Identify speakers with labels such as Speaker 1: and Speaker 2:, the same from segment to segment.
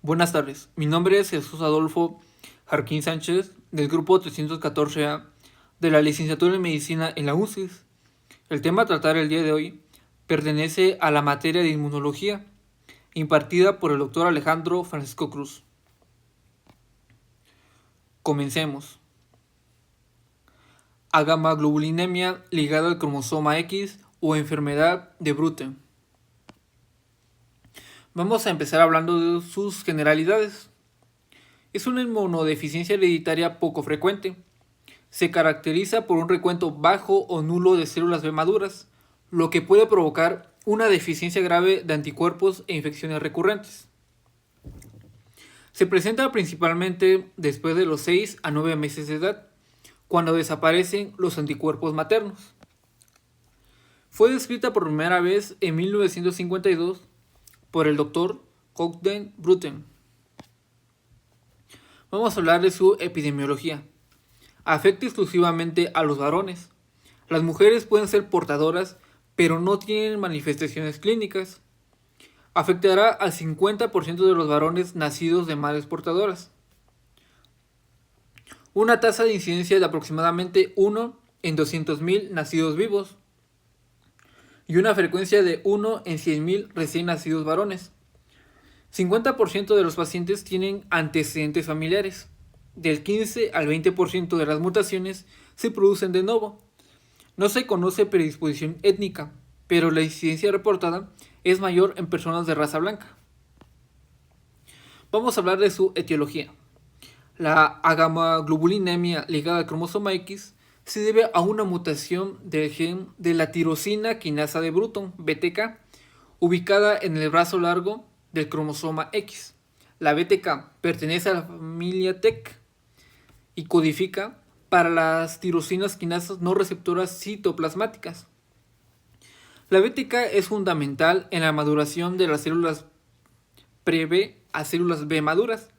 Speaker 1: Buenas tardes, mi nombre es Jesús Adolfo Jarquín Sánchez del grupo 314A de la licenciatura en Medicina en la UCIS. El tema a tratar el día de hoy pertenece a la materia de inmunología impartida por el doctor Alejandro Francisco Cruz. Comencemos. Agamaglobulinemia ligada al cromosoma X o enfermedad de Bruton. Vamos a empezar hablando de sus generalidades. Es una inmunodeficiencia hereditaria poco frecuente. Se caracteriza por un recuento bajo o nulo de células B maduras, lo que puede provocar una deficiencia grave de anticuerpos e infecciones recurrentes. Se presenta principalmente después de los 6 a 9 meses de edad, cuando desaparecen los anticuerpos maternos. Fue descrita por primera vez en 1952 por el Dr. Cogden Bruton. Vamos a hablar de su epidemiología. Afecta exclusivamente a los varones. Las mujeres pueden ser portadoras, pero no tienen manifestaciones clínicas. Afectará al 50% de los varones nacidos de madres portadoras. Una tasa de incidencia de aproximadamente 1 en 200.000 nacidos vivos y una frecuencia de 1 en 100.000 recién nacidos varones. 50% de los pacientes tienen antecedentes familiares. Del 15 al 20% de las mutaciones se producen de nuevo. No se conoce predisposición étnica, pero la incidencia reportada es mayor en personas de raza blanca. Vamos a hablar de su etiología. La agamaglobulinemia ligada al cromosoma X se debe a una mutación del gen de la tirosina quinasa de Bruton, BTK, ubicada en el brazo largo del cromosoma X. La BTK pertenece a la familia TEC y codifica para las tirosinas quinasas no receptoras citoplasmáticas. La BTK es fundamental en la maduración de las células pre-B a células B maduras.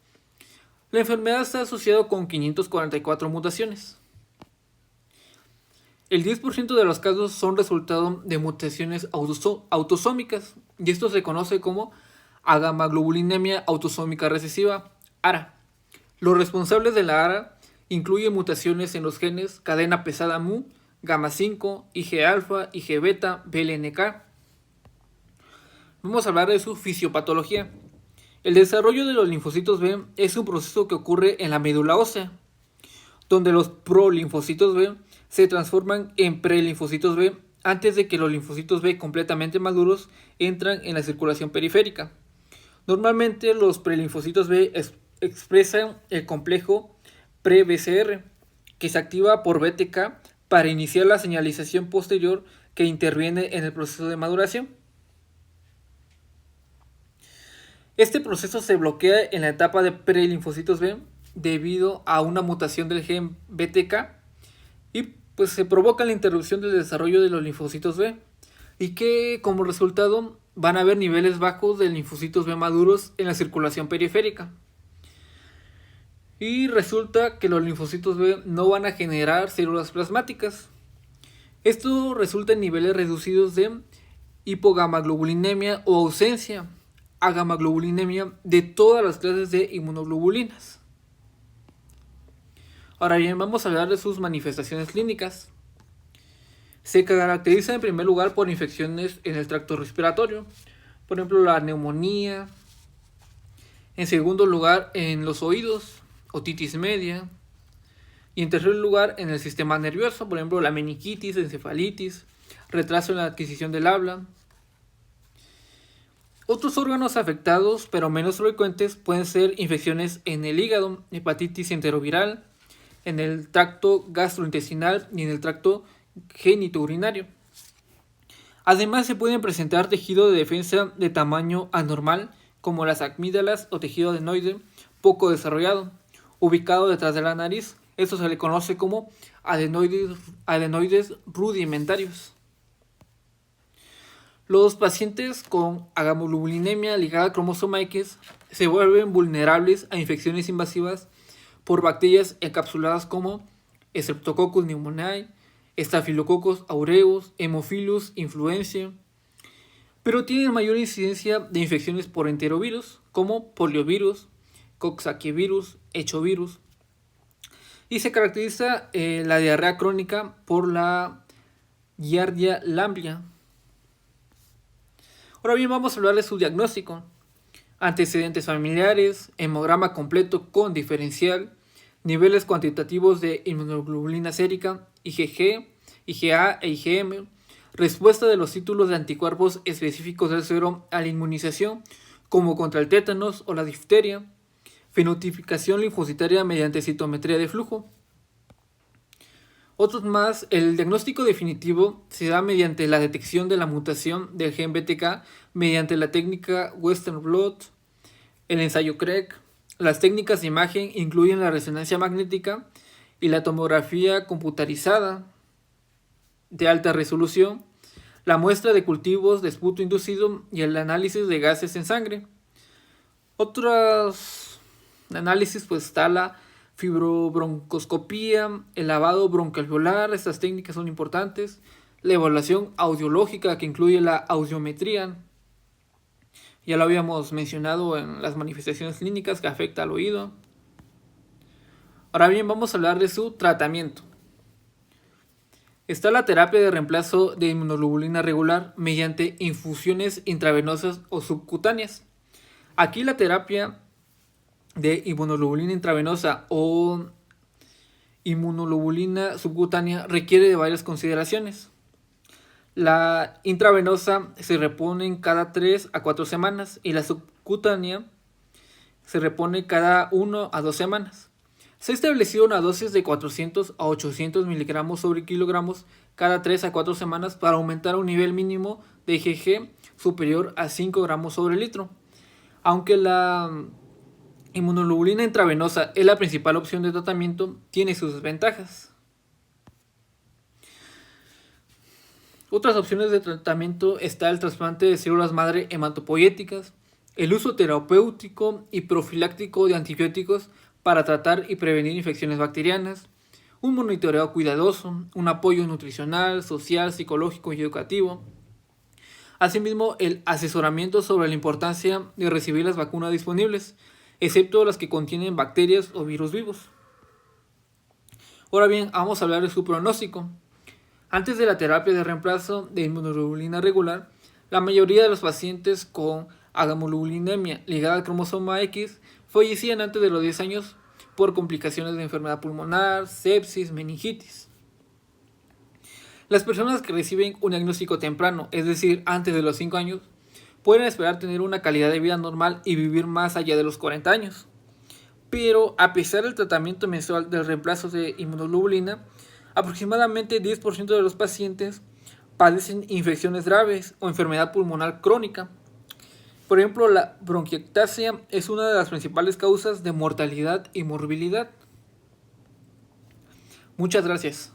Speaker 1: La enfermedad está asociada con 544 mutaciones. El 10% de los casos son resultado de mutaciones autosómicas, y esto se conoce como agamaglobulinemia autosómica recesiva, ARA. Los responsables de la ARA incluyen mutaciones en los genes cadena pesada MU, gamma 5, IG-alfa, IG-beta, BLNK. Vamos a hablar de su fisiopatología. El desarrollo de los linfocitos B es un proceso que ocurre en la médula ósea, donde los prolinfocitos B se transforman en prelinfocitos B antes de que los linfocitos B completamente maduros entran en la circulación periférica. Normalmente los prelinfocitos B expresan el complejo pre-BCR, que se activa por BTK para iniciar la señalización posterior que interviene en el proceso de maduración. Este proceso se bloquea en la etapa de prelinfocitos B debido a una mutación del gen BTK y pues se provoca la interrupción del desarrollo de los linfocitos B y que como resultado van a haber niveles bajos de linfocitos B maduros en la circulación periférica. Y resulta que los linfocitos B no van a generar células plasmáticas. Esto resulta en niveles reducidos de hipogamaglobulinemia o ausencia agamaglobulinemia de todas las clases de inmunoglobulinas. Ahora bien, vamos a hablar de sus manifestaciones clínicas. Se caracteriza en primer lugar por infecciones en el tracto respiratorio, por ejemplo la neumonía. En segundo lugar en los oídos, otitis media. Y en tercer lugar en el sistema nervioso, por ejemplo la meningitis, encefalitis, retraso en la adquisición del habla. Otros órganos afectados, pero menos frecuentes, pueden ser infecciones en el hígado, hepatitis enteroviral, en el tracto gastrointestinal y en el tracto genitourinario. Además, se pueden presentar tejido de defensa de tamaño anormal, como las amígdalas o tejido adenoide poco desarrollado, ubicado detrás de la nariz. Esto se le conoce como adenoides rudimentarios. Los pacientes con agamaglobulinemia ligada al cromosoma X se vuelven vulnerables a infecciones invasivas por bacterias encapsuladas como Streptococcus pneumoniae, Staphylococcus aureus, Haemophilus influenzae, pero tienen mayor incidencia de infecciones por enterovirus, como poliovirus, coxsackievirus, hechovirus, y se caracteriza la diarrea crónica por la Giardia lamblia. Ahora bien, vamos a hablar de su diagnóstico. Antecedentes familiares, hemograma completo con diferencial, niveles cuantitativos de inmunoglobulina sérica, IgG, IgA e IgM, respuesta de los títulos de anticuerpos específicos del suero a la inmunización, como contra el tétanos o la difteria, fenotipicación linfocitaria mediante citometría de flujo. Otros más, el diagnóstico definitivo se da mediante la detección de la mutación del gen BTK mediante la técnica Western blot, el ensayo Craig. Las técnicas de imagen incluyen la resonancia magnética y la tomografía computarizada de alta resolución, la muestra de cultivos de esputo inducido y el análisis de gases en sangre. Otros análisis pues está la fibrobroncoscopía, el lavado broncoalveolar, estas técnicas son importantes, la evaluación audiológica que incluye la audiometría, ya lo habíamos mencionado en las manifestaciones clínicas que afecta al oído. Ahora bien, vamos a hablar de su tratamiento. Está la terapia de reemplazo de inmunoglobulina regular mediante infusiones intravenosas o subcutáneas. Aquí la terapia de inmunoglobulina intravenosa o inmunoglobulina subcutánea requiere de varias consideraciones. La intravenosa se repone cada 3 a 4 semanas y la subcutánea se repone cada 1 a 2 semanas. Se ha establecido una dosis de 400 a 800 miligramos sobre kilogramos cada 3 a 4 semanas para aumentar un nivel mínimo de IgG superior a 5 gramos sobre litro. Aunque la inmunoglobulina intravenosa es la principal opción de tratamiento, tiene sus desventajas. Otras opciones de tratamiento está el trasplante de células madre hematopoyéticas, el uso terapéutico y profiláctico de antibióticos para tratar y prevenir infecciones bacterianas, un monitoreo cuidadoso, un apoyo nutricional, social, psicológico y educativo. Asimismo, el asesoramiento sobre la importancia de recibir las vacunas disponibles, excepto las que contienen bacterias o virus vivos. Ahora bien, vamos a hablar de su pronóstico. Antes de la terapia de reemplazo de inmunoglobulina regular, la mayoría de los pacientes con agamoglobulinemia ligada al cromosoma X fallecían antes de los 10 años por complicaciones de enfermedad pulmonar, sepsis, meningitis. Las personas que reciben un diagnóstico temprano, es decir, antes de los 5 años, pueden esperar tener una calidad de vida normal y vivir más allá de los 40 años. Pero a pesar del tratamiento mensual del reemplazo de inmunoglobulina, aproximadamente 10% de los pacientes padecen infecciones graves o enfermedad pulmonar crónica. Por ejemplo, la bronquiectasia es una de las principales causas de mortalidad y morbilidad. Muchas gracias.